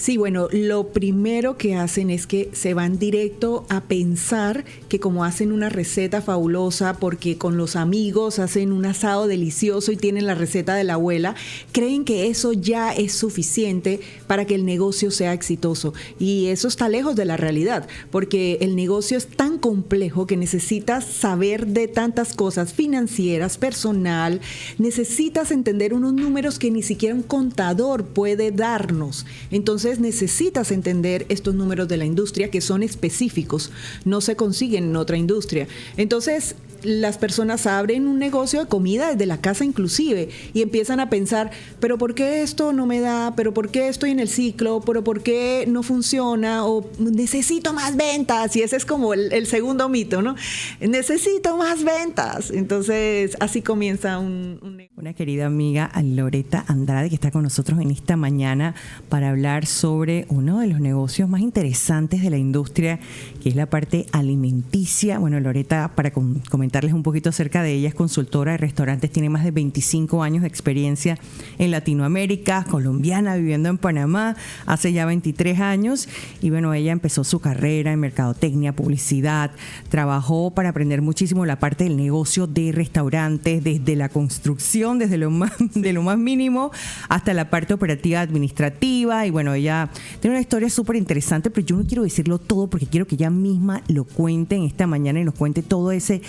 Sí, bueno, lo primero que hacen es que se van directo a pensar que como hacen una receta fabulosa, porque con los amigos hacen un asado delicioso y tienen la receta de la abuela, creen que eso ya es suficiente para que el negocio sea exitoso. Y eso está lejos de la realidad, porque el negocio es tan complejo que necesitas saber de tantas cosas financieras, personal, necesitas entender unos números que ni siquiera un contador puede darnos. Entonces necesitas entender estos números de la industria que son específicos, no se consiguen en otra industria. Entonces las personas abren un negocio de comida desde la casa inclusive y empiezan a pensar, pero ¿por qué esto no me da? ¿Pero por qué estoy en el ciclo? ¿Pero por qué no funciona? O necesito más ventas. Y ese es como el segundo mito, ¿no? Necesito más ventas. Entonces así comienza una querida amiga, Loreta Andrade, que está con nosotros en esta mañana para hablar sobre uno de los negocios más interesantes de la industria, que es la parte alimenticia. Bueno, Loreta, para comentarles un poquito acerca de ella, es consultora de restaurantes, tiene más de 25 años de experiencia en Latinoamérica, colombiana, viviendo en Panamá hace ya 23 años. Y bueno, ella empezó su carrera en mercadotecnia, publicidad, trabajó para aprender muchísimo la parte del negocio de restaurantes, desde la construcción, desde lo más mínimo hasta la parte operativa administrativa. Y bueno, ella tiene una historia súper interesante, pero yo no quiero decirlo todo porque quiero que ella misma lo cuente en esta mañana y nos cuente todo ese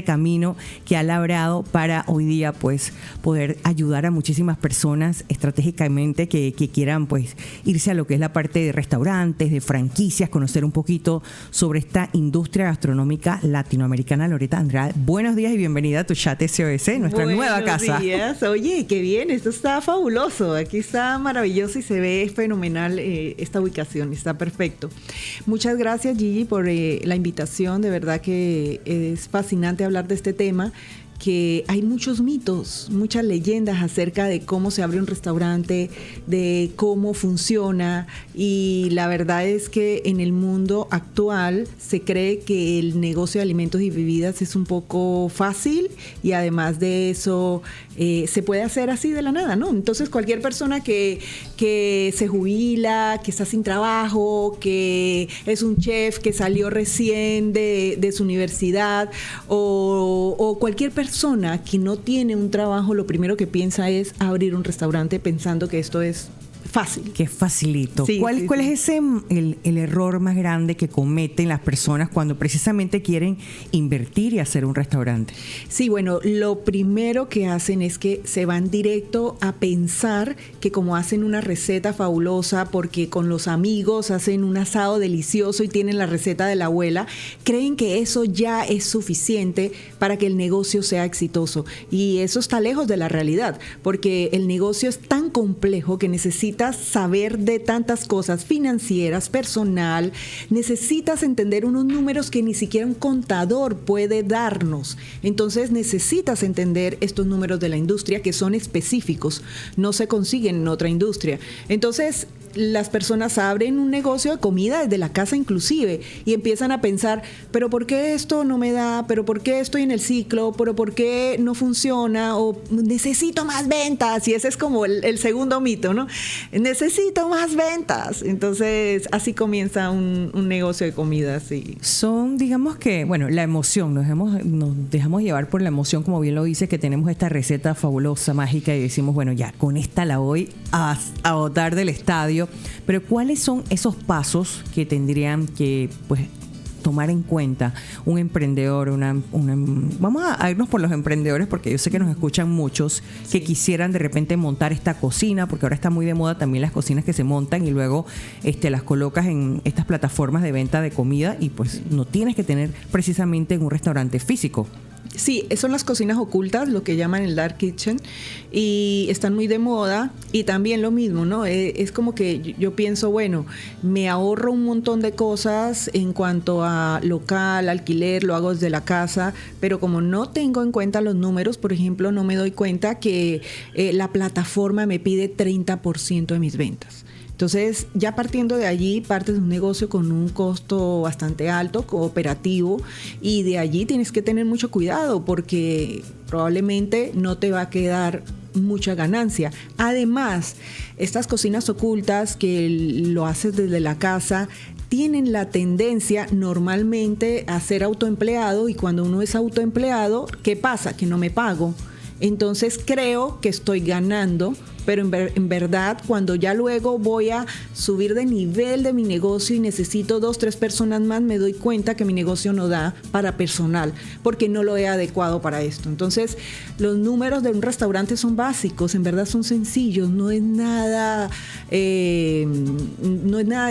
camino que ha labrado para hoy día pues poder ayudar a muchísimas personas estratégicamente que quieran pues irse a lo que es la parte de restaurantes, de franquicias, conocer un poquito sobre esta industria gastronómica latinoamericana. Loreta Andrade, buenos días y bienvenida a tu Chat SOS, nuestra nueva casa. Buenos días. Oye, qué bien, esto está fabuloso, aquí está maravilloso y se ve fenomenal esta ubicación, está perfecto. Muchas gracias, Gigi, por la invitación, de verdad que es fascinante hablar de este tema, que hay muchos mitos, muchas leyendas acerca de cómo se abre un restaurante, de cómo funciona, y la verdad es que en el mundo actual se cree que el negocio de alimentos y bebidas es un poco fácil y además de eso se puede hacer así de la nada, ¿no? Entonces cualquier persona que se jubila, que está sin trabajo, que es un chef que salió recién de su universidad o cualquier persona que no tiene un trabajo, lo primero que piensa es abrir un restaurante pensando que esto es fácil. Que facilito. Sí, ¿Cuál es el error más grande que cometen las personas cuando precisamente quieren invertir y hacer un restaurante? Sí, bueno, lo primero que hacen es que se van directo a pensar que como hacen una receta fabulosa, porque con los amigos hacen un asado delicioso y tienen la receta de la abuela, creen que eso ya es suficiente para que el negocio sea exitoso. Y eso está lejos de la realidad, porque el negocio es tan complejo que necesitas saber de tantas cosas financieras, personal, necesitas entender unos números que ni siquiera un contador puede darnos. Entonces necesitas entender estos números de la industria que son específicos, no se consiguen en otra industria. Entonces las personas abren un negocio de comida desde la casa inclusive y empiezan a pensar, pero ¿por qué esto no me da? ¿Pero por qué estoy en el ciclo? ¿Pero por qué no funciona? O necesito más ventas. Y ese es como el segundo mito, ¿no? Necesito más ventas. Entonces así comienza un negocio de comida. Sí. Son, digamos que, bueno, la emoción, nos dejamos llevar por la emoción, como bien lo dice, que tenemos esta receta fabulosa, mágica, y decimos, bueno, ya, con esta la voy a botar del estadio. Pero ¿cuáles son esos pasos que tendrían que pues tomar en cuenta un emprendedor? Vamos a irnos por los emprendedores, porque yo sé que nos escuchan muchos que quisieran de repente montar esta cocina, porque ahora está muy de moda también las cocinas que se montan y luego las colocas en estas plataformas de venta de comida y pues no tienes que tener precisamente en un restaurante físico. Sí, son las cocinas ocultas, lo que llaman el dark kitchen, y están muy de moda. Y también lo mismo, ¿no? Es como que yo pienso, bueno, me ahorro un montón de cosas en cuanto a local, alquiler, lo hago desde la casa, pero como no tengo en cuenta los números, por ejemplo, no me doy cuenta que la plataforma me pide 30% de mis ventas. Entonces, ya partiendo de allí, partes de un negocio con un costo bastante alto, cooperativo, y de allí tienes que tener mucho cuidado porque probablemente no te va a quedar mucha ganancia. Además, estas cocinas ocultas que lo haces desde la casa tienen la tendencia normalmente a ser autoempleado, y cuando uno es autoempleado, ¿qué pasa? Que no me pago. Entonces creo que estoy ganando, pero en verdad cuando ya luego voy a subir de nivel de mi negocio y necesito 2, 3 personas más, me doy cuenta que mi negocio no da para personal porque no lo he adecuado para esto. Entonces los números de un restaurante son básicos, en verdad son sencillos, no es nada de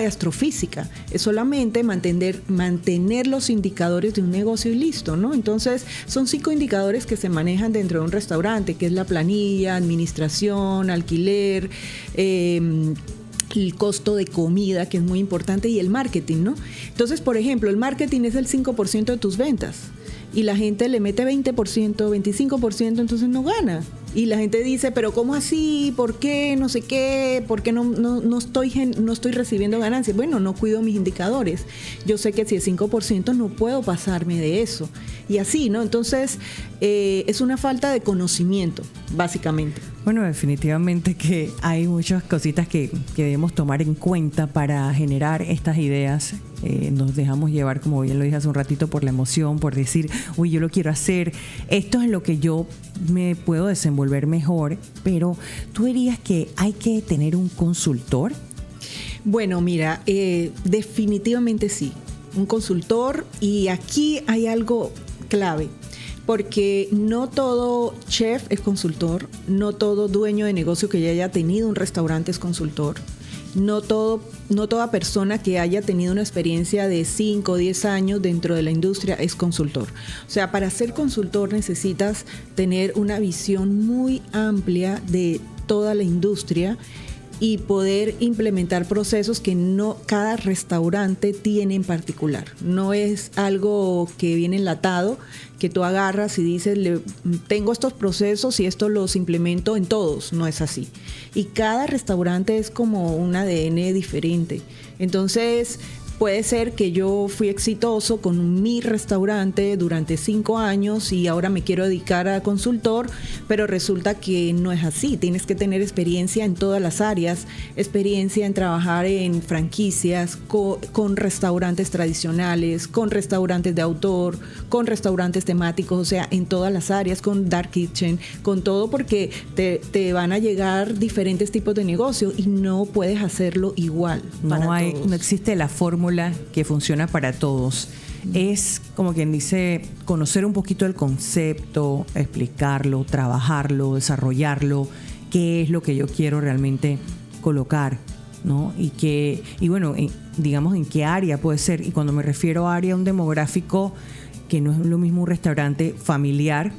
astrofísica, es solamente mantener los indicadores de un negocio y listo, ¿no? Entonces son 5 indicadores que se manejan dentro de un restaurante, que es la planilla, administración, alquiler, el costo de comida, que es muy importante, y el marketing, ¿no? Entonces, por ejemplo, el marketing es el 5% de tus ventas y la gente le mete 20%, 25%, entonces no gana. Y la gente dice, pero ¿cómo así? ¿Por qué? No sé qué. ¿Por qué no estoy recibiendo ganancias? Bueno, no cuido mis indicadores. Yo sé que si es 5% no puedo pasarme de eso. Y así, ¿no? Entonces, es una falta de conocimiento, básicamente. Bueno, definitivamente que hay muchas cositas que debemos tomar en cuenta para generar estas ideas. Nos dejamos llevar, como bien lo dije hace un ratito, por la emoción, por decir, uy, yo lo quiero hacer, esto es lo que yo me puedo desenvolver mejor, pero ¿tú dirías que hay que tener un consultor? Bueno, mira, definitivamente sí, un consultor, y aquí hay algo clave. Porque no todo chef es consultor, no todo dueño de negocio que ya haya tenido un restaurante es consultor, no toda persona que haya tenido una experiencia de 5 o 10 años dentro de la industria es consultor. O sea, para ser consultor necesitas tener una visión muy amplia de toda la industria y poder implementar procesos que no cada restaurante tiene en particular. No es algo que viene enlatado, que tú agarras y dices, tengo estos procesos y esto los implemento en todos. No es así. Y cada restaurante es como un ADN diferente. Entonces, puede ser que yo fui exitoso con mi restaurante durante 5 años y ahora me quiero dedicar a consultor, pero resulta que no es así. Tienes que tener experiencia en todas las áreas, experiencia en trabajar en franquicias, con restaurantes tradicionales, con restaurantes de autor, con restaurantes temáticos, o sea, en todas las áreas, con dark kitchen, con todo, porque te van a llegar diferentes tipos de negocio y no puedes hacerlo igual. No existe la fórmula que funciona para todos. Es como quien dice, conocer un poquito el concepto, explicarlo, trabajarlo, desarrollarlo, qué es lo que yo quiero realmente colocar, ¿no? Y bueno, digamos en qué área puede ser. Y cuando me refiero a área, un demográfico que no es lo mismo un restaurante familiar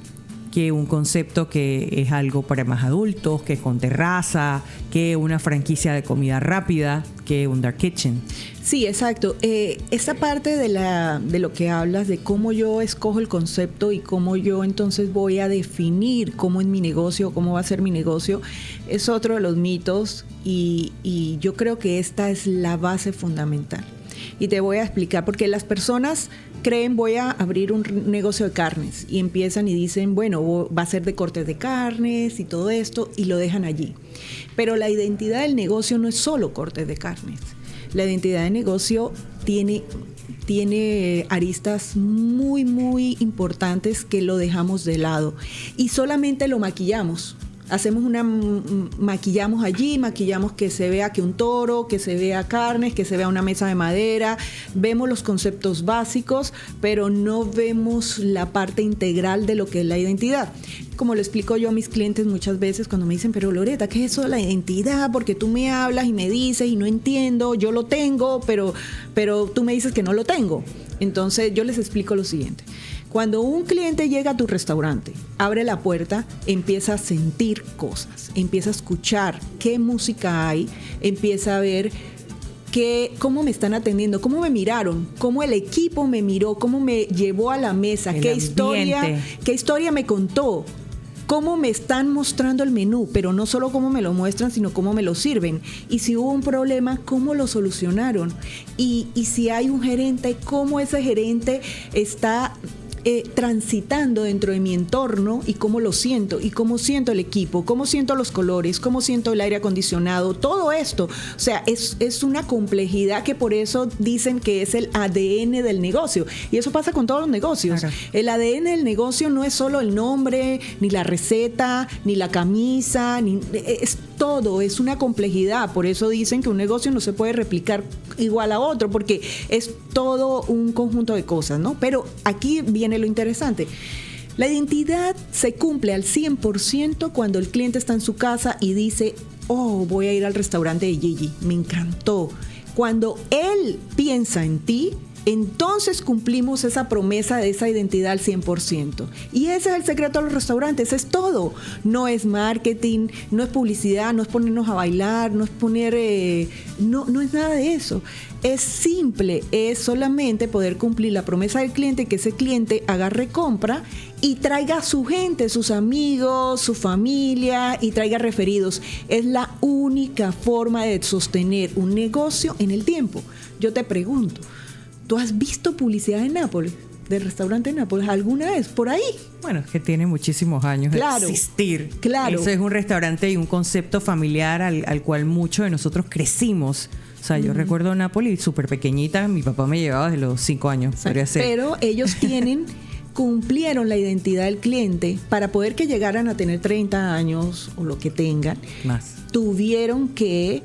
que un concepto que es algo para más adultos, que con terraza, que una franquicia de comida rápida, que un dark kitchen. Sí, exacto. Esa parte de lo que hablas, de cómo yo escojo el concepto y cómo yo entonces voy a definir cómo es mi negocio, cómo va a ser mi negocio, es otro de los mitos y yo creo que esta es la base fundamental. Y te voy a explicar, porque las personas creen, voy a abrir un negocio de carnes, y empiezan y dicen, bueno, va a ser de cortes de carnes y todo esto, y lo dejan allí. Pero la identidad del negocio no es solo cortes de carnes. La identidad de negocio tiene aristas muy, muy importantes que lo dejamos de lado y solamente lo maquillamos. Maquillamos allí, maquillamos que se vea que un toro, que se vea carnes, que se vea una mesa de madera, vemos los conceptos básicos, pero no vemos la parte integral de lo que es la identidad. Como le explico yo a mis clientes muchas veces cuando me dicen, pero Loreta, ¿qué es eso de la identidad? Porque tú me hablas y me dices y no entiendo, yo lo tengo, pero tú me dices que no lo tengo. Entonces yo les explico lo siguiente. Cuando un cliente llega a tu restaurante, abre la puerta, empieza a sentir cosas, empieza a escuchar qué música hay, empieza a ver cómo me están atendiendo, cómo me miraron, cómo el equipo me miró, cómo me llevó a la mesa, qué historia me contó, cómo me están mostrando el menú, pero no solo cómo me lo muestran, sino cómo me lo sirven. Y si hubo un problema, cómo lo solucionaron. Y si hay un gerente, cómo ese gerente está transitando dentro de mi entorno y cómo lo siento, y cómo siento el equipo, cómo siento los colores, cómo siento el aire acondicionado, todo esto. O sea, es una complejidad que por eso dicen que es el ADN del negocio. Y eso pasa con todos los negocios. Claro. El ADN del negocio no es solo el nombre, ni la receta, ni la camisa, es todo, es una complejidad. Por eso dicen que un negocio no se puede replicar igual a otro, porque es todo un conjunto de cosas, ¿no? Pero aquí viene lo interesante. La identidad se cumple al 100% cuando el cliente está en su casa y dice, oh, voy a ir al restaurante de Gigi, me encantó. Cuando él piensa en ti, entonces cumplimos esa promesa de esa identidad al 100%. Y ese es el secreto de los restaurantes, es todo. No es marketing, no es publicidad, no es ponernos a bailar, no es poner... no es nada de eso. Es simple, es solamente poder cumplir la promesa del cliente, que ese cliente agarre compra y traiga a su gente, sus amigos, su familia, y traiga referidos. Es la única forma de sostener un negocio en el tiempo. Yo te pregunto, ¿tú has visto publicidad en Nápoles, del restaurante de Nápoles, alguna vez por ahí? Bueno, es que tiene muchísimos años de existir. Claro. Eso es un restaurante y un concepto familiar al cual muchos de nosotros crecimos. O sea, yo recuerdo Nápoles súper pequeñita, mi papá me llevaba desde los 5 años. Podría ser. Pero ellos cumplieron la identidad del cliente para poder que llegaran a tener 30 años o lo que tengan. Más. Tuvieron que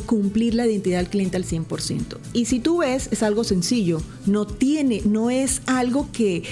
cumplir la identidad del cliente al 100%. Y si tú ves, es algo sencillo, no es algo que...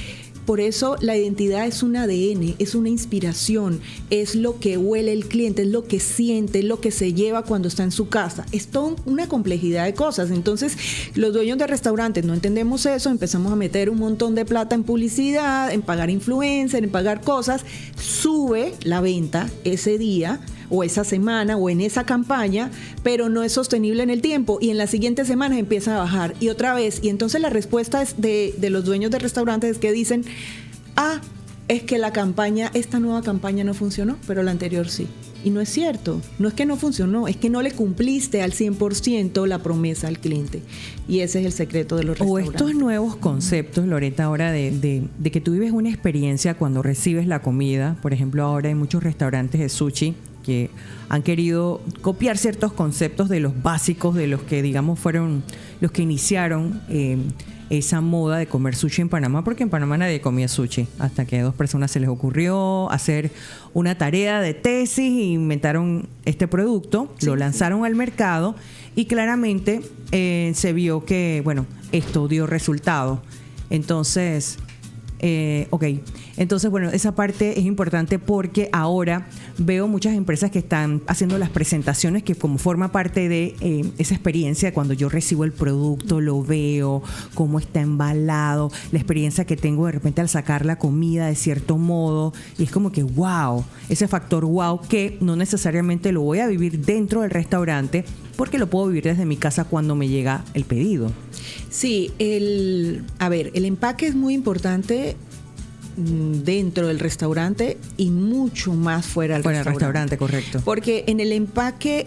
Por eso la identidad es un ADN, es una inspiración, es lo que huele el cliente, es lo que siente, es lo que se lleva cuando está en su casa. Es toda una complejidad de cosas. Entonces, los dueños de restaurantes no entendemos eso, empezamos a meter un montón de plata en publicidad, en pagar influencers, en pagar cosas, sube la venta ese día, o esa semana o en esa campaña, pero no es sostenible en el tiempo, y en las siguientes semanas empieza a bajar y otra vez. Y entonces la respuesta es de los dueños de restaurantes es que dicen, es que esta nueva campaña no funcionó, pero la anterior sí. Y no es cierto, no es que no funcionó, es que no le cumpliste al 100% la promesa al cliente. Y ese es el secreto de los restaurantes. O estos nuevos conceptos, Loretta, ahora de que tú vives una experiencia cuando recibes la comida. Por ejemplo, ahora hay muchos restaurantes de sushi que han querido copiar ciertos conceptos de los básicos, de los que, digamos, fueron los que iniciaron esa moda de comer sushi en Panamá, porque en Panamá nadie comía sushi, hasta que a 2 personas se les ocurrió hacer una tarea de tesis e inventaron este producto, lo lanzaron al mercado y claramente se vio que, bueno, esto dio resultado. Entonces... Entonces, bueno, esa parte es importante porque ahora veo muchas empresas que están haciendo las presentaciones que como forma parte de esa experiencia, cuando yo recibo el producto, lo veo, cómo está embalado, la experiencia que tengo de repente al sacar la comida de cierto modo, y es como que wow, ese factor wow que no necesariamente lo voy a vivir dentro del restaurante, porque lo puedo vivir desde mi casa cuando me llega el pedido. Sí, el empaque es muy importante dentro del restaurante y mucho más fuera del restaurante, correcto. Porque en el empaque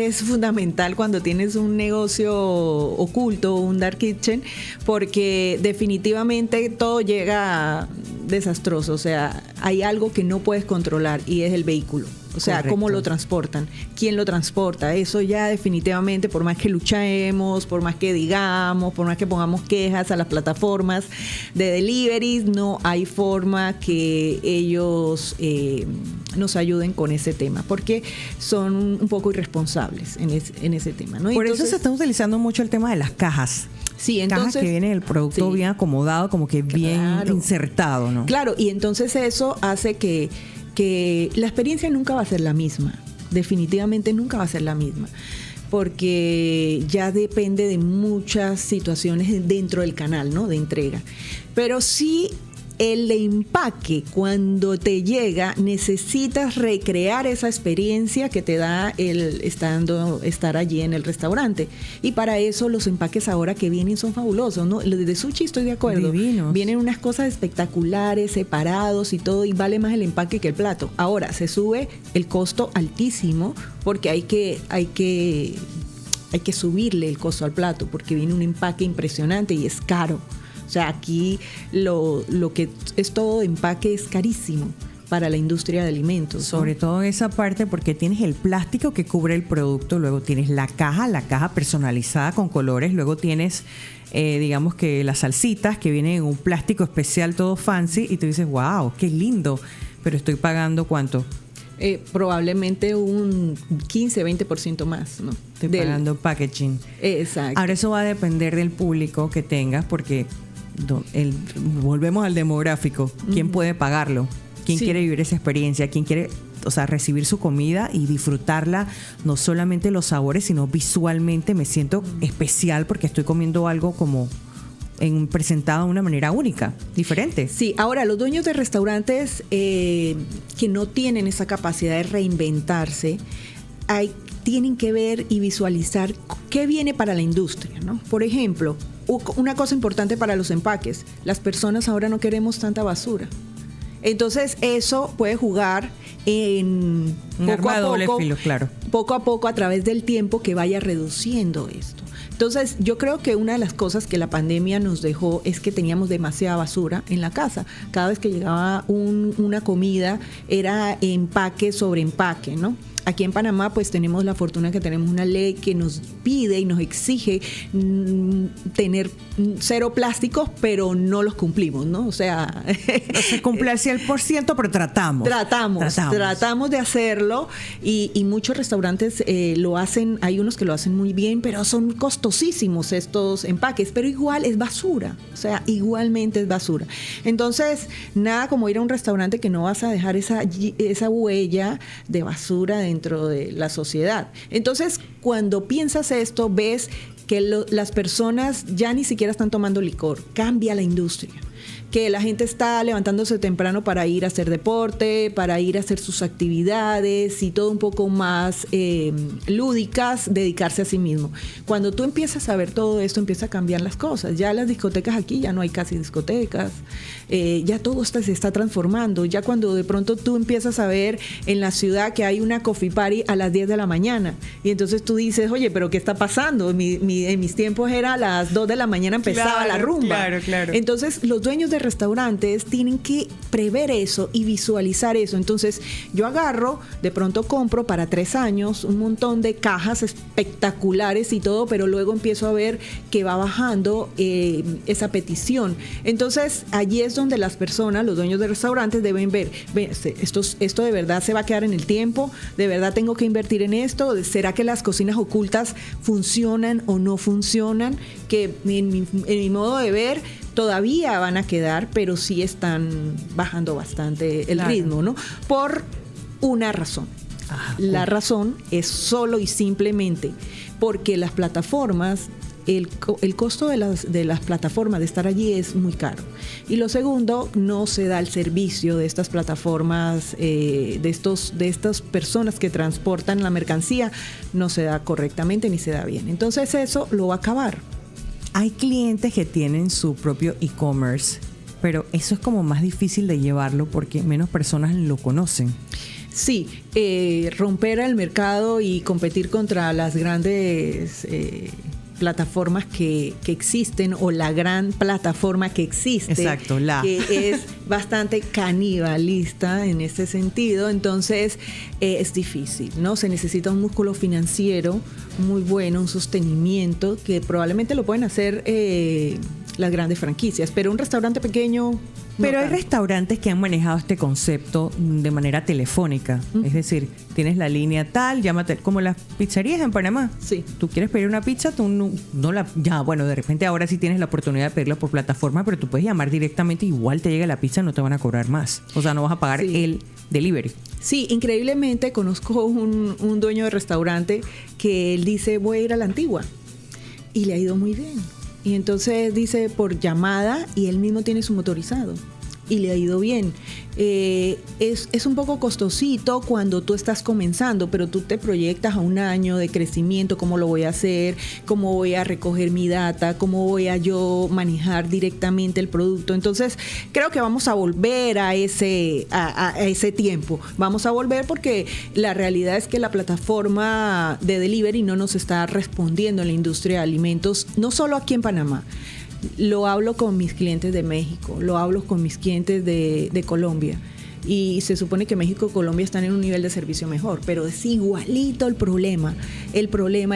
es fundamental cuando tienes un negocio oculto, un dark kitchen, porque definitivamente todo llega desastroso. O sea, hay algo que no puedes controlar y es el vehículo. O sea, correcto. ¿Cómo lo transportan? ¿Quién lo transporta? Eso ya definitivamente, por más que luchemos, por más que digamos, por más que pongamos quejas a las plataformas de deliveries, no hay forma que ellos nos ayuden con ese tema, porque son un poco irresponsables en ese tema, ¿no? Por eso se está utilizando mucho el tema de las cajas. Sí, entonces, cajas que viene el producto bien acomodado, como que bien insertado, ¿no? Claro, y entonces eso hace que la experiencia nunca va a ser la misma, definitivamente nunca va a ser la misma, porque ya depende de muchas situaciones dentro del canal, ¿no?, de entrega. Pero sí, el empaque, cuando te llega, necesitas recrear esa experiencia que te da el estar allí en el restaurante. Y para eso los empaques ahora que vienen son fabulosos, ¿no? Los de sushi estoy de acuerdo. Divinos. Vienen unas cosas espectaculares, separados y todo, y vale más el empaque que el plato. Ahora, se sube el costo altísimo porque hay que subirle el costo al plato, porque viene un empaque impresionante y es caro. O O sea, aquí lo que es todo empaque es carísimo para la industria de alimentos, ¿no? Sobre todo esa parte, porque tienes el plástico que cubre el producto, luego tienes la caja personalizada con colores, luego tienes, digamos que las salsitas que vienen en un plástico especial todo fancy y tú dices, wow, qué lindo, pero estoy pagando ¿cuánto? Probablemente un 15-20% más, ¿no? Estoy pagando packaging. Exacto. Ahora eso va a depender del público que tengas, porque volvemos al demográfico. ¿Quién puede pagarlo? ¿Quién quiere vivir esa experiencia? ¿Quién quiere, recibir su comida y disfrutarla? No solamente los sabores, sino visualmente me siento especial porque estoy comiendo algo como presentado de una manera única, diferente. Sí, ahora los dueños de restaurantes que no tienen esa capacidad de reinventarse, tienen que ver y visualizar qué viene para la industria, ¿no? Por ejemplo, una cosa importante para los empaques, las personas ahora no queremos tanta basura. Entonces eso puede jugar en poco a poco a través del tiempo que vaya reduciendo esto. Entonces yo creo que una de las cosas que la pandemia nos dejó es que teníamos demasiada basura en la casa. Cada vez que llegaba una comida era empaque sobre empaque, ¿no? Aquí en Panamá pues tenemos la fortuna que tenemos una ley que nos pide y nos exige tener 0 plásticos, pero no los cumplimos, ¿no? O sea... No se cumple al 100%, pero tratamos de hacerlo y muchos restaurantes lo hacen, hay unos que lo hacen muy bien, pero son costosísimos estos empaques, pero igual es basura, o sea, igualmente es basura. Entonces, nada como ir a un restaurante que no vas a dejar esa huella de basura dentro de la sociedad. Entonces, cuando piensas esto, ves que las personas ya ni siquiera están tomando licor. Cambia la industria. Que la gente está levantándose temprano para ir a hacer deporte, para ir a hacer sus actividades y todo un poco más lúdicas, dedicarse a sí mismo. Cuando tú empiezas a ver todo esto, empieza a cambiar las cosas. Ya las discotecas aquí, ya no hay casi discotecas, ya todo se está transformando. Ya cuando de pronto tú empiezas a ver en la ciudad que hay una coffee party a las 10 de la mañana y entonces tú dices, oye, pero ¿qué está pasando? En mis tiempos era a las 2 de la mañana empezaba la rumba. Claro. Entonces los dueños de restaurantes tienen que prever eso y visualizar eso. Entonces yo agarro, de pronto compro para 3 años un montón de cajas espectaculares y todo, pero luego empiezo a ver que va bajando esa petición. Entonces allí es donde las personas, los dueños de restaurantes deben ver, esto de verdad se va a quedar en el tiempo, de verdad tengo que invertir en esto, ¿será que las cocinas ocultas funcionan o no funcionan? Que en mi modo de ver todavía van a quedar, pero sí están bajando bastante el ritmo, ¿no? Por una razón. La razón es solo y simplemente porque las plataformas, el costo de las plataformas de estar allí es muy caro. Y lo segundo, no se da el servicio de estas plataformas, de estas personas que transportan la mercancía, no se da correctamente ni se da bien. Entonces eso lo va a acabar. Hay clientes que tienen su propio e-commerce, pero eso es como más difícil de llevarlo porque menos personas lo conocen. Sí, romper el mercado y competir contra las grandes plataformas que existen o la gran plataforma que existe. Exacto, que es bastante canibalista en ese sentido. Entonces es difícil, ¿no? Se necesita un músculo financiero muy bueno, un sostenimiento que probablemente lo pueden hacer las grandes franquicias, pero un restaurante pequeño... Pero hay restaurantes que han manejado este concepto de manera telefónica. Es decir, tienes la línea tal, llámate, como las pizzerías en Panamá. Sí. Tú quieres pedir una pizza, tú de repente ahora sí tienes la oportunidad de pedirla por plataforma, pero tú puedes llamar directamente, igual te llega la pizza, no te van a cobrar más. O sea, no vas a pagar el delivery. Sí, increíblemente conozco un dueño de restaurante que él dice, voy a ir a la Antigua. Y le ha ido muy bien. Y entonces dice por llamada y él mismo tiene su motorizado y le ha ido bien. Es un poco costosito cuando tú estás comenzando, pero tú te proyectas a un año de crecimiento, cómo lo voy a hacer, cómo voy a recoger mi data, cómo voy a yo manejar directamente el producto. Entonces creo que vamos a volver a ese tiempo. Vamos a volver porque la realidad es que la plataforma de delivery no nos está respondiendo en la industria de alimentos, no solo aquí en Panamá. lo hablo con mis clientes de México, lo hablo con mis clientes de Colombia. Y se supone que México y Colombia están en un nivel de servicio mejor, pero es igualito el problema, el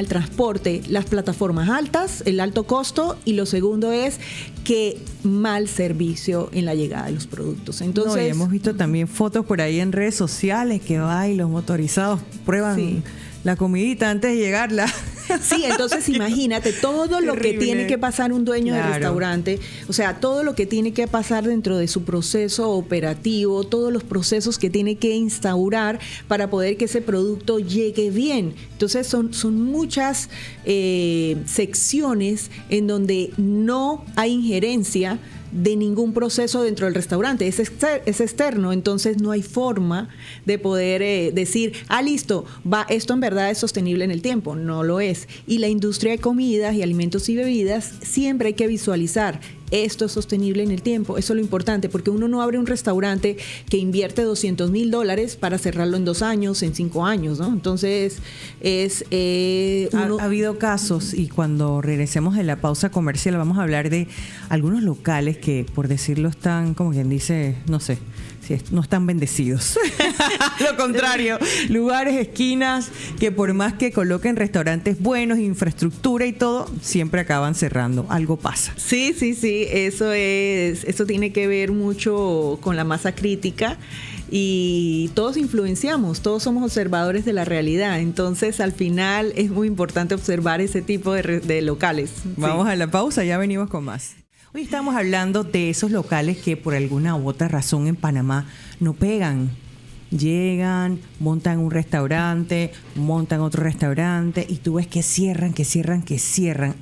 transporte, las plataformas altas, el alto costo, y lo segundo es que mal servicio en la llegada de los productos. Entonces, no, y hemos visto también fotos por ahí en redes sociales que los motorizados prueban la comidita antes de llegarla. Sí, entonces imagínate todo lo que tiene que pasar un dueño de restaurante, o sea, todo lo que tiene que pasar dentro de su proceso operativo, todos los procesos que tiene que instaurar para poder que ese producto llegue bien. Entonces son muchas secciones en donde no hay injerencia de ningún proceso dentro del restaurante, es externo, entonces no hay forma de poder decir, listo, esto en verdad es sostenible en el tiempo. No lo es. Y la industria de comidas y alimentos y bebidas siempre hay que visualizar, esto es sostenible en el tiempo. Eso es lo importante, porque uno no abre un restaurante que invierte $200,000 para cerrarlo en 2 años, en 5 años, ¿no? Entonces, ha habido casos, y cuando regresemos de la pausa comercial vamos a hablar de algunos locales que, por decirlo, están, como quien dice, no sé, no están bendecidos. Lo contrario, lugares, esquinas, que por más que coloquen restaurantes buenos, infraestructura y todo, siempre acaban cerrando. Algo pasa. Sí, eso tiene que ver mucho con la masa crítica. Y todos influenciamos, todos somos observadores de la realidad. Entonces, al final es muy importante observar ese tipo de locales. Vamos a la pausa, ya venimos con más. Hoy estamos hablando de esos locales que por alguna u otra razón en Panamá no pegan. Llegan, montan un restaurante, montan otro restaurante y tú ves que cierran.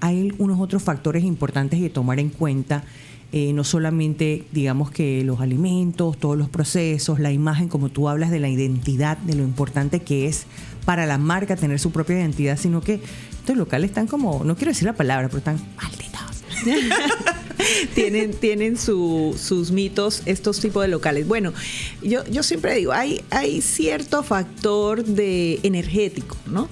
Hay unos otros factores importantes de tomar en cuenta. No solamente, digamos, que los alimentos, todos los procesos, la imagen, como tú hablas de la identidad, de lo importante que es para la marca tener su propia identidad, sino que estos locales están como, no quiero decir la palabra, pero están malditos. tienen sus mitos estos tipos de locales. Bueno, yo siempre digo, hay cierto factor de energético, ¿no?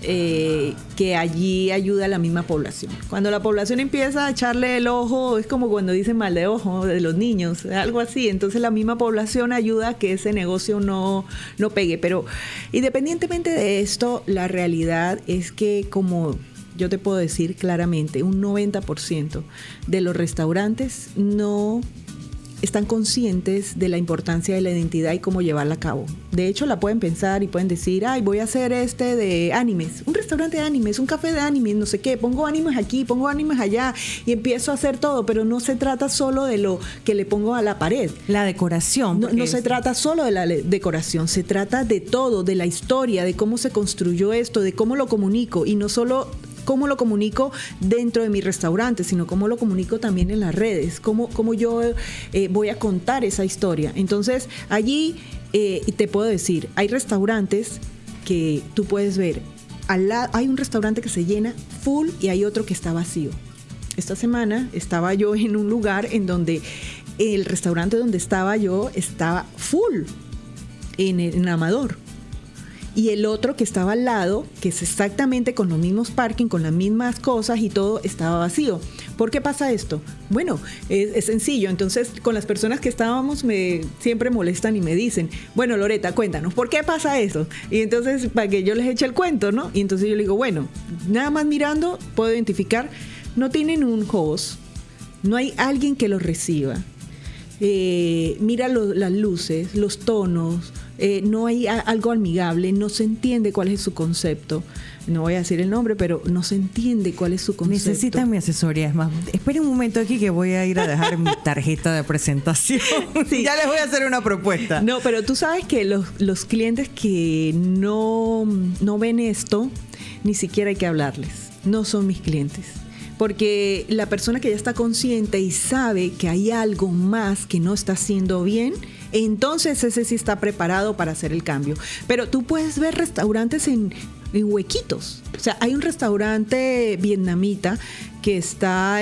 Que allí ayuda a la misma población. Cuando la población empieza a echarle el ojo, es como cuando dicen mal de ojo de los niños, algo así. Entonces la misma población ayuda a que ese negocio no pegue. Pero independientemente de esto, la realidad es que, como yo te puedo decir claramente, un 90% de los restaurantes no están conscientes de la importancia de la identidad y cómo llevarla a cabo. De hecho, la pueden pensar y pueden decir, voy a hacer de animes, un restaurante de animes, un café de animes, no sé qué, pongo animes aquí, pongo animes allá y empiezo a hacer todo, pero no se trata solo de lo que le pongo a la pared. La decoración. No se trata solo de la decoración, se trata de todo, de la historia, de cómo se construyó esto, de cómo lo comunico, y no solo cómo lo comunico dentro de mi restaurante, sino cómo lo comunico también en las redes, cómo yo voy a contar esa historia. Entonces, allí te puedo decir, hay restaurantes que tú puedes ver, hay un restaurante que se llena full y hay otro que está vacío. Esta semana estaba yo en un lugar en donde el restaurante donde estaba yo estaba full, en Amador. Y el otro que estaba al lado, que es exactamente con los mismos parking, con las mismas cosas y todo, estaba vacío. ¿Por qué pasa esto? Bueno, es sencillo. Entonces, con las personas que estábamos siempre molestan y me dicen, bueno, Loreta, cuéntanos, ¿por qué pasa eso? Y entonces, para que yo les eche el cuento, ¿no? Y entonces yo le digo, bueno, nada más mirando, puedo identificar, no tienen un host, no hay alguien que los reciba. Mira las luces, los tonos, no hay algo amigable, no se entiende cuál es su concepto. No voy a decir el nombre, pero no se entiende cuál es su concepto. Necesitan mi asesoría. Es más, esperen un momento aquí que voy a ir a dejar mi tarjeta de presentación. Sí. Ya les voy a hacer una propuesta. No, pero tú sabes que los clientes que no ven esto, ni siquiera hay que hablarles. No son mis clientes. Porque la persona que ya está consciente y sabe que hay algo más que no está haciendo bien, entonces ese sí está preparado para hacer el cambio. Pero tú puedes ver restaurantes en huequitos. O sea, hay un restaurante vietnamita que está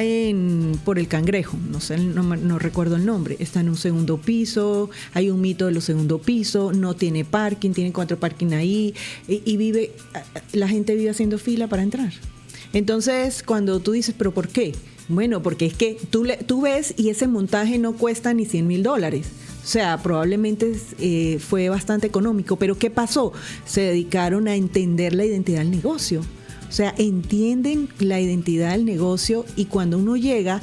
por el Cangrejo, no sé, no recuerdo el nombre, está en un segundo piso, hay un mito de los segundo piso, no tiene parking, tiene 4 parking ahí y la gente vive haciendo fila para entrar. Entonces, cuando tú dices, ¿pero por qué? Bueno, porque es que tú ves y ese montaje no cuesta ni $100,000. O sea, probablemente fue bastante económico. Pero ¿qué pasó? Se dedicaron a entender la identidad del negocio. O sea, entienden la identidad del negocio y cuando uno llega,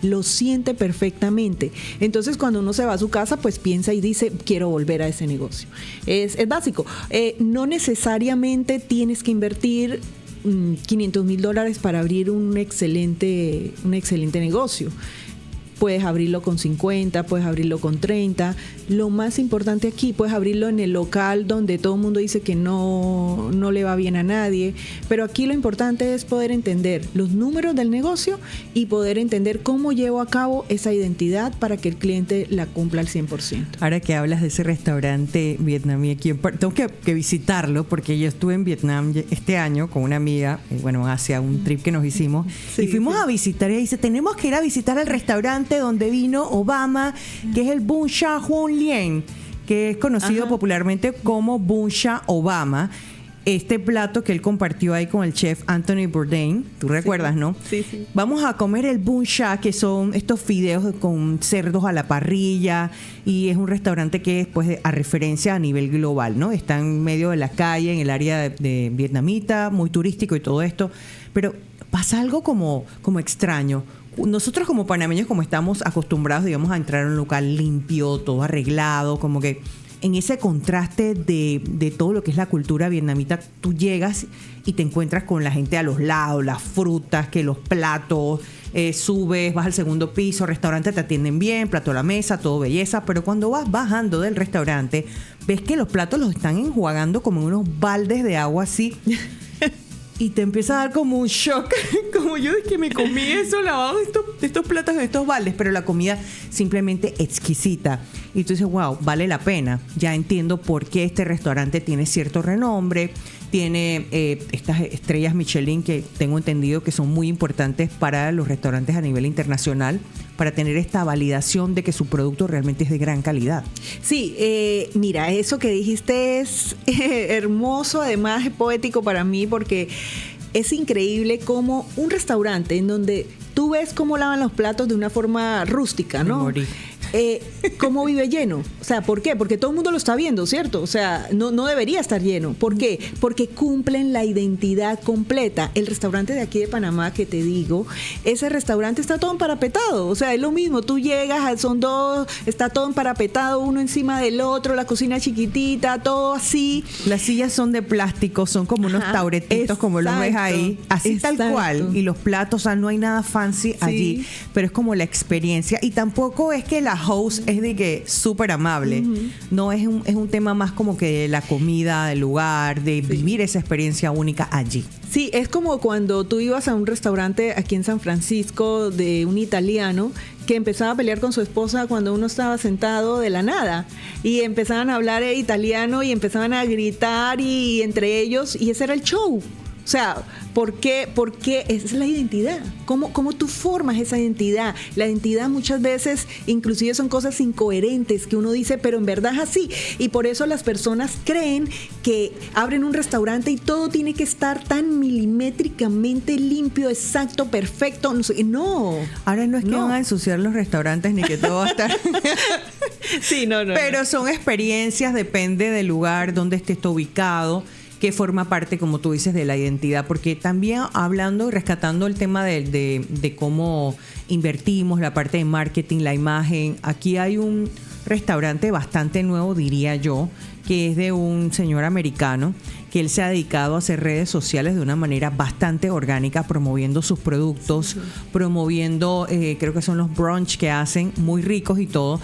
lo siente perfectamente. Entonces, cuando uno se va a su casa, pues piensa y dice, quiero volver a ese negocio. Es básico. No necesariamente tienes que invertir $500,000 para abrir un excelente negocio. Puedes abrirlo con 50, puedes abrirlo con 30. Lo más importante aquí, puedes abrirlo en el local donde todo el mundo dice que no le va bien a nadie. Pero aquí lo importante es poder entender los números del negocio y poder entender cómo llevo a cabo esa identidad para que el cliente la cumpla al 100%. Ahora que hablas de ese restaurante vietnamí aquí, tengo que visitarlo porque yo estuve en Vietnam este año con una amiga, hacia un trip que nos hicimos. Sí, y fuimos a visitar y dice, tenemos que ir a visitar el restaurante donde vino Obama, que es el Bún Cha Huon Lien, que es conocido popularmente como Bún Cha Obama. Este plato que él compartió ahí con el chef Anthony Bourdain, tú recuerdas, ¿no? Sí, sí. Vamos a comer el Bún Cha, que son estos fideos con cerdos a la parrilla, y es un restaurante que es pues a referencia a nivel global, ¿no? Está en medio de la calle, en el área de vietnamita, muy turístico y todo esto, pero pasa algo como extraño. Nosotros como panameños, como estamos acostumbrados, digamos, a entrar a un local limpio, todo arreglado, como que en ese contraste de todo lo que es la cultura vietnamita, tú llegas y te encuentras con la gente a los lados, las frutas, que los platos, subes, vas al segundo piso, restaurante te atienden bien, plato a la mesa, todo belleza, pero cuando vas bajando del restaurante, ves que los platos los están enjuagando como en unos baldes de agua así. Y te empieza a dar como un shock, como yo de que me comí eso lavado de estos platos en estos baldes, pero la comida simplemente exquisita. Y tú dices, wow, vale la pena. Ya entiendo por qué este restaurante tiene cierto renombre, tiene estas estrellas Michelin que tengo entendido que son muy importantes para los restaurantes a nivel internacional, para tener esta validación de que su producto realmente es de gran calidad. Sí, mira, eso que dijiste es hermoso, además es poético para mí porque es increíble como un restaurante en donde tú ves cómo lavan los platos de una forma rústica, ¿no? Me morí. ¿Cómo vive lleno? O sea, ¿por qué? Porque todo el mundo lo está viendo, ¿cierto? O sea, no debería estar lleno. ¿Por qué? Porque cumplen la identidad completa. El restaurante de aquí de Panamá, que te digo, ese restaurante está todo emparapetado. O sea, es lo mismo. Tú llegas, son dos, está todo emparapetado, uno encima del otro, la cocina chiquitita, todo así. Las sillas son de plástico, son como unos tauretitos, como los ves ahí. Así tal cual. Y los platos, o sea, no hay nada fancy allí, pero es como la experiencia. Y tampoco es que la host es de que súper amable. No es un tema más como que la comida, del lugar, de vivir esa experiencia única allí. Sí, es como cuando tú ibas a un restaurante aquí en San Francisco de un italiano que empezaba a pelear con su esposa cuando uno estaba sentado de la nada y empezaban a hablar italiano y empezaban a gritar y entre ellos, y ese era el show. O sea, ¿por qué? Porque es la identidad. ¿Cómo tú formas esa identidad? La identidad muchas veces inclusive son cosas incoherentes que uno dice, pero en verdad es así. Y por eso las personas creen que abren un restaurante y todo tiene que estar tan milimétricamente limpio, exacto, perfecto. No sé, no. Ahora no es que van a ensuciar los restaurantes ni que todo va a estar... Sí, no. Pero son experiencias, depende del lugar donde esté esto ubicado, que forma parte, como tú dices, de la identidad, porque también hablando y rescatando el tema de cómo invertimos, la parte de marketing, la imagen, aquí hay un restaurante bastante nuevo, diría yo, que es de un señor americano, que él se ha dedicado a hacer redes sociales de una manera bastante orgánica, promoviendo sus productos, promoviendo, creo que son los brunch que hacen, muy ricos y todo.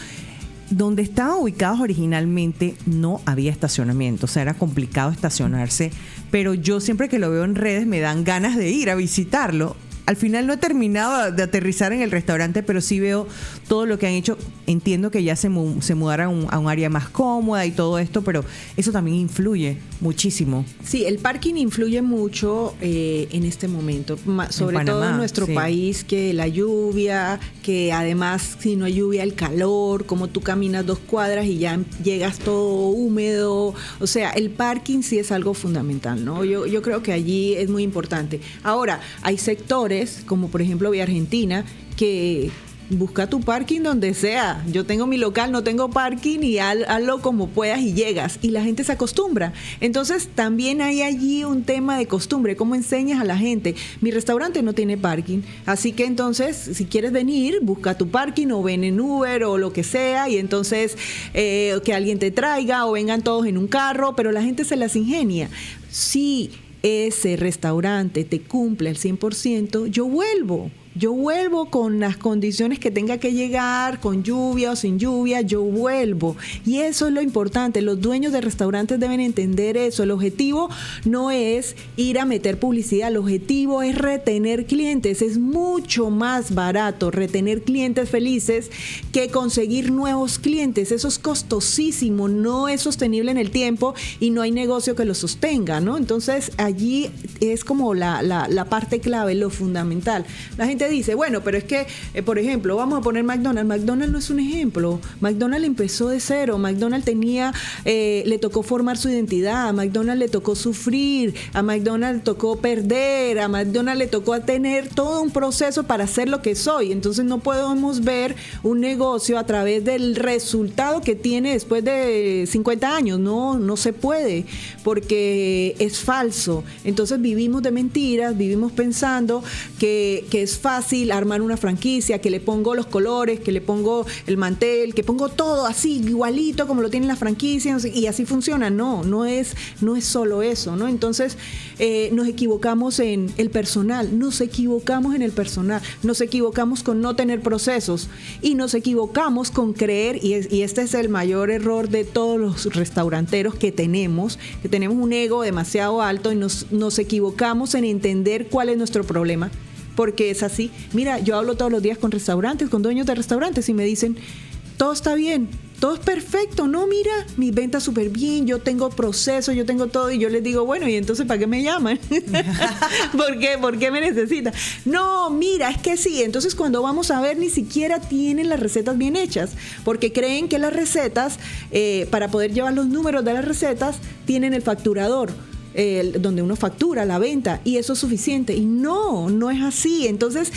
Donde estaban ubicados originalmente no había estacionamiento, o sea, era complicado estacionarse, pero yo siempre que lo veo en redes me dan ganas de ir a visitarlo. Al final no he terminado de aterrizar en el restaurante, pero sí veo todo lo que han hecho. Entiendo que ya se mudaron a un área más cómoda y todo esto, pero eso también influye muchísimo. Sí, el parking influye mucho en este momento, sobre Panamá, todo en nuestro país, que la lluvia, que además si no hay lluvia, el calor, como tú caminas 2 cuadras y ya llegas todo húmedo. O sea, el parking sí es algo fundamental, ¿no? Yo creo que allí es muy importante. Ahora, hay sectores lugares, como por ejemplo Vía Argentina, que busca tu parking donde sea. Yo tengo mi local, no tengo parking y hazlo como puedas y llegas. Y la gente se acostumbra. Entonces también hay allí un tema de costumbre. ¿Cómo enseñas a la gente? Mi restaurante no tiene parking. Así que entonces, si quieres venir, busca tu parking o ven en Uber o lo que sea. Y entonces que alguien te traiga o vengan todos en un carro. Pero la gente se las ingenia. Si ese restaurante te cumple al 100%, yo vuelvo con las condiciones que tenga que llegar, con lluvia o sin lluvia, yo vuelvo. Y eso es lo importante. Los dueños de restaurantes deben entender eso. El objetivo no es ir a meter publicidad, el objetivo es retener clientes. Es mucho más barato retener clientes felices que conseguir nuevos clientes. Eso es costosísimo, no es sostenible en el tiempo y no hay negocio que lo sostenga, ¿no? Entonces allí es como la parte clave, lo fundamental. La gente dice, bueno, pero es que, por ejemplo, vamos a poner McDonald's. McDonald's no es un ejemplo. McDonald's empezó de cero. McDonald's le tocó formar su identidad. A McDonald's le tocó sufrir. A McDonald's le tocó perder. A McDonald's le tocó tener todo un proceso para ser lo que soy. Entonces no podemos ver un negocio a través del resultado que tiene después de 50 años. No se puede, porque es falso. Entonces vivimos de mentiras, vivimos pensando que es fácil armar una franquicia, que le pongo los colores, que le pongo el mantel, que pongo todo así igualito como lo tienen las franquicias y así funciona. No es solo eso, ¿no? Entonces nos equivocamos en el personal, nos equivocamos con no tener procesos y nos equivocamos con creer, y este es el mayor error de todos los restauranteros que tenemos un ego demasiado alto y nos equivocamos en entender cuál es nuestro problema. Porque es así. Mira, yo hablo todos los días con restaurantes, con dueños de restaurantes y me dicen, todo está bien, todo es perfecto, no, mira, mis ventas súper bien, yo tengo proceso, yo tengo todo, y yo les digo, bueno, ¿y entonces para qué me llaman? ¿Por qué me necesitan? No, mira, es que sí. Entonces cuando vamos a ver, ni siquiera tienen las recetas bien hechas, porque creen que las recetas, para poder llevar los números de las recetas, tienen el facturador, donde uno factura la venta y eso es suficiente, y no es así. Entonces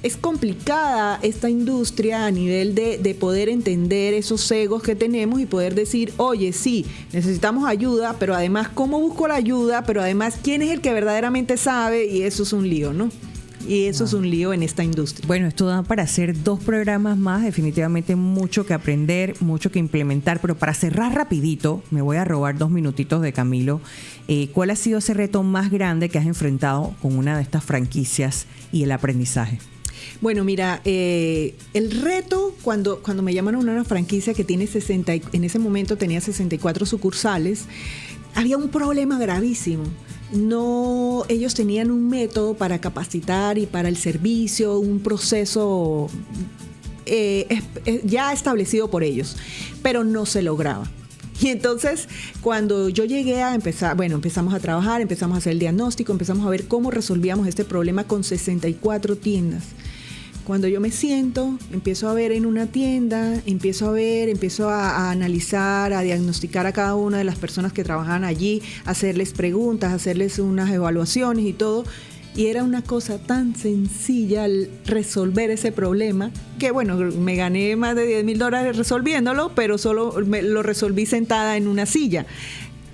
es complicada esta industria a nivel de poder entender esos egos que tenemos y poder decir, oye, sí, necesitamos ayuda, pero además, ¿cómo busco la ayuda? Pero además, ¿quién es el que verdaderamente sabe? Y eso es un lío, ¿no? Y eso es un lío en esta industria. Bueno, esto da para hacer 2 programas más, definitivamente mucho que aprender, mucho que implementar, pero para cerrar rapidito, me voy a robar 2 minutitos de Camilo. ¿Cuál ha sido ese reto más grande que has enfrentado con una de estas franquicias y el aprendizaje? Bueno, mira, el reto cuando me llaman a una franquicia que tiene en ese momento tenía 64 sucursales, había un problema gravísimo. Ellos tenían un método para capacitar y para el servicio, un proceso ya establecido por ellos, pero no se lograba. Y entonces, cuando yo llegué empezamos a trabajar, empezamos a hacer el diagnóstico, empezamos a ver cómo resolvíamos este problema con 64 tiendas. Cuando yo me siento, empiezo a ver en una tienda, empiezo a analizar, a diagnosticar a cada una de las personas que trabajaban allí, hacerles preguntas, hacerles unas evaluaciones y todo. Y era una cosa tan sencilla al resolver ese problema que, bueno, me gané más de $10,000 resolviéndolo, pero solo lo resolví sentada en una silla.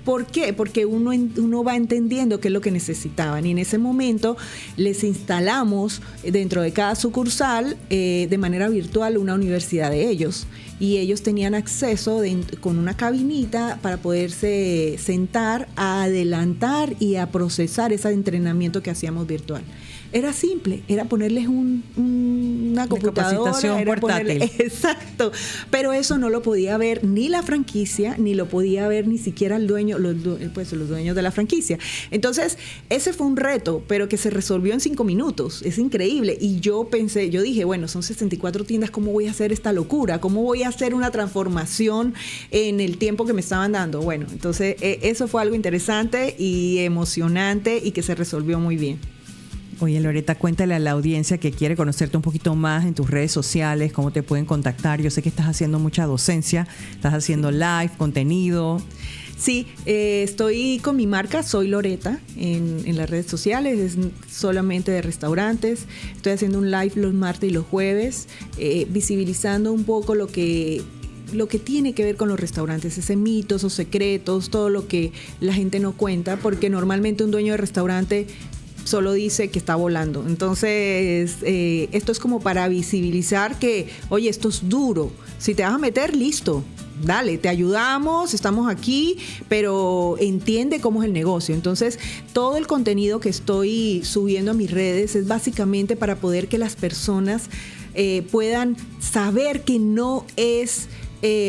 ¿Por qué? Porque uno va entendiendo qué es lo que necesitaban, y en ese momento les instalamos dentro de cada sucursal de manera virtual una universidad de ellos, y ellos tenían acceso con una cabinita para poderse sentar a adelantar y a procesar ese entrenamiento que hacíamos virtual. Era simple, era ponerles una computadora, era portátil. Exacto, pero eso no lo podía ver ni la franquicia, ni lo podía ver ni siquiera el dueño, los dueños de la franquicia. Entonces, ese fue un reto, pero que se resolvió en 5 minutos. Es increíble. Y yo dije, bueno, son 64 tiendas, ¿cómo voy a hacer esta locura? ¿Cómo voy a hacer una transformación en el tiempo que me estaban dando? Bueno, entonces eso fue algo interesante y emocionante y que se resolvió muy bien. Oye, Loretta, cuéntale a la audiencia que quiere conocerte un poquito más en tus redes sociales, cómo te pueden contactar. Yo sé que estás haciendo mucha docencia, estás haciendo live, contenido. Sí, estoy con mi marca, Soy Loreta, en las redes sociales, es solamente de restaurantes. Estoy haciendo un live los martes y los jueves, visibilizando un poco lo que tiene que ver con los restaurantes, ese mito, esos secretos, todo lo que la gente no cuenta, porque normalmente un dueño de restaurante solo dice que está volando. Entonces, esto es como para visibilizar que, oye, esto es duro. Si te vas a meter, listo, dale, te ayudamos, estamos aquí, pero entiende cómo es el negocio. Entonces, todo el contenido que estoy subiendo a mis redes es básicamente para poder que las personas puedan saber que no es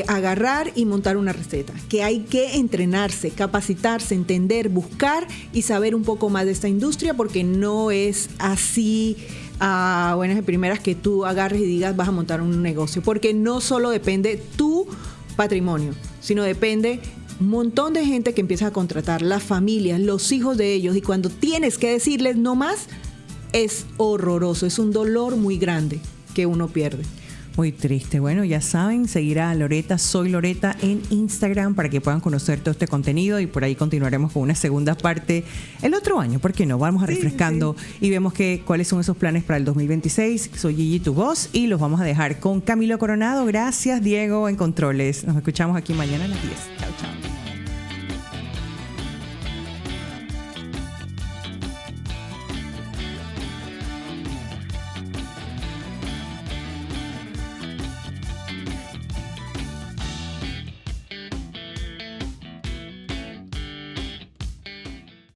agarrar y montar una receta, que hay que entrenarse, capacitarse, entender, buscar y saber un poco más de esta industria, porque no es así a buenas de primeras que tú agarres y digas vas a montar un negocio, porque no solo depende tu patrimonio, sino depende un montón de gente que empieza a contratar, las familias, los hijos de ellos, y cuando tienes que decirles no más, es horroroso, es un dolor muy grande que uno pierde. Muy triste. Bueno, ya saben, seguir a Loreta, Soy Loreta en Instagram para que puedan conocer todo este contenido, y por ahí continuaremos con una segunda parte el otro año. ¿Por qué no? Vamos a refrescando y vemos cuáles son esos planes para el 2026. Soy Gigi, tu voz, y los vamos a dejar con Camilo Coronado. Gracias, Diego, en Controles. Nos escuchamos aquí mañana a las 10. Chao, chao.